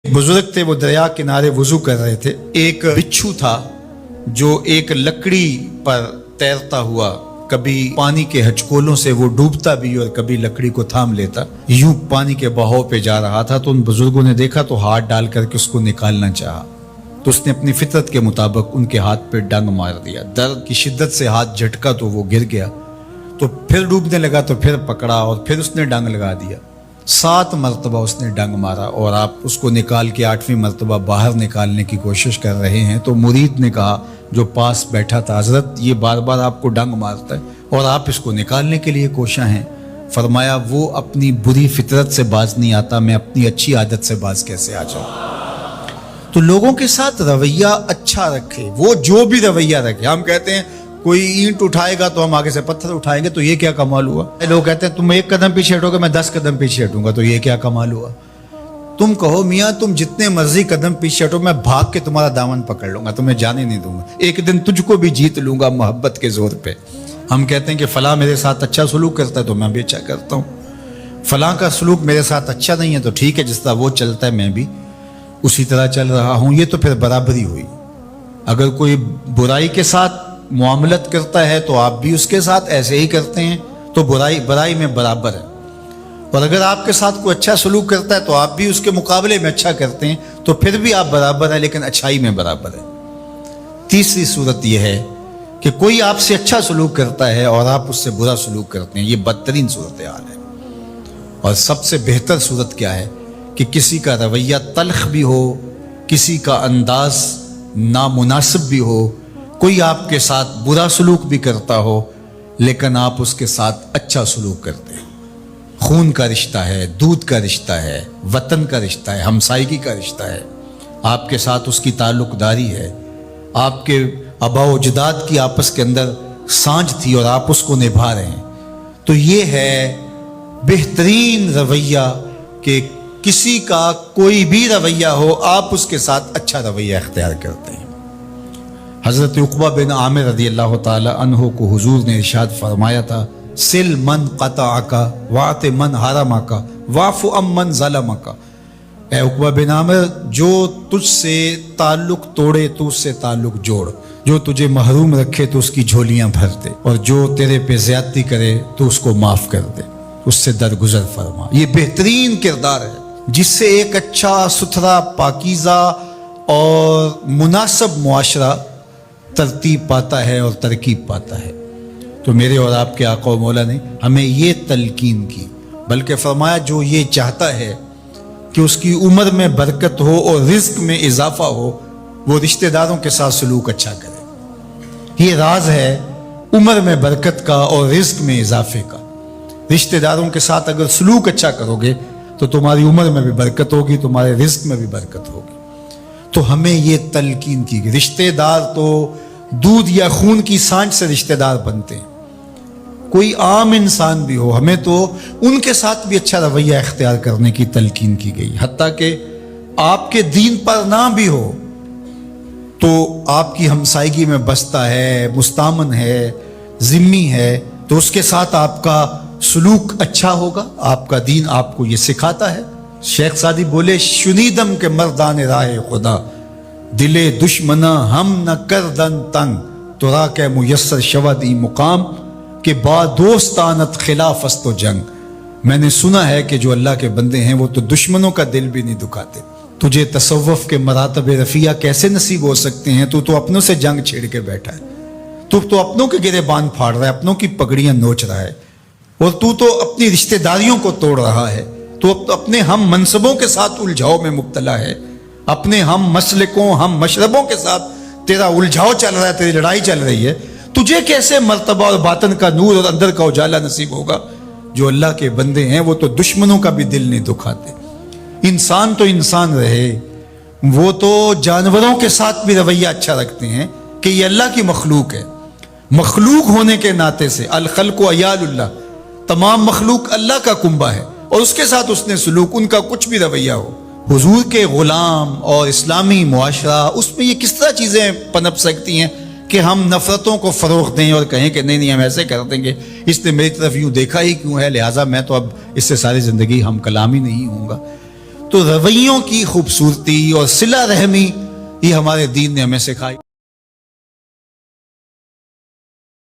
बुजुर्ग थे, वो दरिया किनारे वुजू कर रहे थे। एक बिच्छू था जो एक लकड़ी पर तैरता हुआ कभी पानी के हचकोलों से वो डूबता भी और कभी लकड़ी को थाम लेता, यूं पानी के बहाव पे जा रहा था। तो उन बुजुर्गों ने देखा तो हाथ डाल करके उसको निकालना चाहा, तो उसने अपनी फितरत के मुताबिक उनके हाथ पे डंग मार दिया। दर्द की शिद्दत से हाथ झटका तो वो गिर गया, तो फिर डूबने लगा, तो फिर पकड़ा और फिर उसने डंग लगा दिया। 7 मरतबा उसने डंग मारा और आप उसको निकाल के 8वीं मरतबा बाहर निकालने की कोशिश कर रहे हैं। तो मुरीद ने कहा जो पास बैठा था, हजरत ये बार बार आपको डंग मारता है और आप इसको निकालने के लिए कोशिश हैं। फरमाया वो अपनी बुरी फितरत से बाज नहीं आता, मैं अपनी अच्छी आदत से बाज कैसे आ जाऊं। तो लोगों के साथ रवैया अच्छा रखे, वो जो भी रवैया रखे। हम कहते हैं कोई ईंट उठाएगा तो हम आगे से पत्थर उठाएंगे, तो ये क्या कमाल हुआ। लोग कहते हैं तुम 1 कदम पीछे हटोगे, मैं 10 कदम पीछे हटूंगा, तो ये क्या कमाल हुआ। तुम कहो मियाँ तुम जितने मर्जी कदम पीछे हटो, मैं भाग के तुम्हारा दामन पकड़ लूंगा, तुम्हें जाने नहीं दूंगा, एक दिन तुझको भी जीत लूंगा मोहब्बत के जोर पे। हम कहते हैं कि फलां मेरे साथ अच्छा सलूक करता है तो मैं भी अच्छा करता हूँ, फलां का सलूक मेरे साथ अच्छा नहीं है तो ठीक है, जिस तरह वो चलता है मैं भी उसी तरह चल रहा हूँ। ये तो फिर बराबरी हुई। अगर कोई बुराई के साथ मुआमलत करता है तो आप भी उसके साथ ऐसे ही करते हैं, तो बुराई में बराबर है। और अगर आपके साथ कोई अच्छा सलूक करता है तो आप भी उसके मुकाबले में अच्छा करते हैं, तो फिर भी आप बराबर है, लेकिन अच्छाई में बराबर है। तीसरी सूरत यह है कि कोई आपसे अच्छा सलूक करता है और आप उससे बुरा सलूक करते हैं, ये बदतरीन सूरत हाल है। और सबसे बेहतर सूरत क्या है कि किसी का रवैया तल्ख भी हो, किसी का अंदाज नामुनासिब भी हो, कोई आपके साथ बुरा सलूक भी करता हो लेकिन आप उसके साथ अच्छा सलूक करते हैं। खून का रिश्ता है, दूध का रिश्ता है, वतन का रिश्ता है, हमसायगी का रिश्ता है, आपके साथ उसकी ताल्लुकदारी है, आपके आबा व अजदाद की आपस के अंदर सांझ थी और आप उसको निभा रहे हैं। तो ये है बेहतरीन रवैया कि किसी का कोई भी रवैया हो आप उसके साथ अच्छा रवैया इख्तियार करते हैं। हज़रत उक़बा बिन आमिर रज़ी अल्लाह ताला अन्हु को हुजूर ने इरशाद फरमाया था, सिल मन क़तअका वात मन हरमका वाफ़ु अम्मन ज़लमका। ए उक़बा बिन आमिर, जो तुझसे ताल्लुक तोड़े तो उससे ताल्लुक जोड़, जो तुझे महरूम रखे तो उसकी झोलियां भर दे, और जो तेरे पे ज़्यादती करे तो उसको माफ़ कर दे, उससे दरगुजर फरमा। ये बेहतरीन किरदार है जिससे एक अच्छा सुथरा पाकीज़ा और मुनासिब मुआशरा तरतीब पाता है और तरकीब पाता है। तो मेरे और आपके आका व मौला ने हमें ये तलकीन की, बल्कि फरमाया जो ये चाहता है कि उसकी उम्र में बरकत हो और रिज्क में इजाफा हो, वो रिश्तेदारों के साथ सलूक अच्छा करे। ये राज है उम्र में बरकत का और रिज्क में इजाफे का। रिश्तेदारों के साथ अगर सलूक अच्छा करोगे तो तुम्हारी उम्र में भी बरकत होगी, तुम्हारे रिज्क में भी बरकत होगी। तो हमें ये तलकीन की, रिश्तेदार तो दूध या खून की सांझ से रिश्तेदार बनते हैं, कोई आम इंसान भी हो, हमें तो उनके साथ भी अच्छा रवैया इख्तियार करने की तलकीन की गई। हत्ता कि आपके दीन पर ना भी हो तो आपकी हमसायगी में बसता है, मुस्तामन है, जिम्मी है, तो उसके साथ आपका सलूक अच्छा होगा। आपका दीन आपको ये सिखाता है। शेख सादी बोले, शुनीदम के मर्दाने राह खुदा दिले दुश्मना हम न कर दन तंग, तो रा के मुयस्सर शवद ई मुकाम के बादोस्तानत खिलाफस्त जंग। मैंने सुना है कि जो अल्लाह के बंदे हैं वो तो दुश्मनों का दिल भी नहीं दुखाते। तुझे तसव्वुफ के मरातब रफिया कैसे नसीब हो सकते हैं? तू तो अपनों से जंग छेड़ के बैठा है, तू तो अपनों के गिरेबान फाड़ रहा है, अपनों की पगड़ियां नोच रहा है, और तू तो अपनी रिश्तेदारियों को तोड़ रहा है। तो अपने हम मनसबों के साथ उलझाव में मुब्तला है, अपने हम मसलकों हम मशरबों के साथ तेरा उलझाव चल रहा है, तेरी लड़ाई चल रही है। तुझे कैसे मर्तबा और बातन का नूर और अंदर का उजाला नसीब होगा? जो अल्लाह के बंदे हैं वो तो दुश्मनों का भी दिल नहीं दुखाते। इंसान तो इंसान रहे, वो तो जानवरों के साथ भी रवैया अच्छा रखते हैं कि ये अल्लाह की मखलूक है। मखलूक होने के नाते से अल खल्क़ु अयालुल्लाह, तमाम मखलूक अल्लाह का कुंबा है, और उसके साथ उसने सलूक, उनका कुछ भी रवैया हो। हुजूर के गुलाम और इस्लामी मुआशरा, उसमें ये किस तरह चीज़ें पनप सकती हैं कि हम नफ़रतों को फ़रोग़ दें और कहें कि नहीं हम ऐसे कर देंगे, इसने मेरी तरफ यूँ देखा ही क्यों है, लिहाजा मैं तो अब इससे सारी ज़िंदगी हम कलाम ही नहीं हूँगा। تو رویوں کی خوبصورتی اور صلہ رحمی یہ ہمارے دین نے ہمیں سکھائی.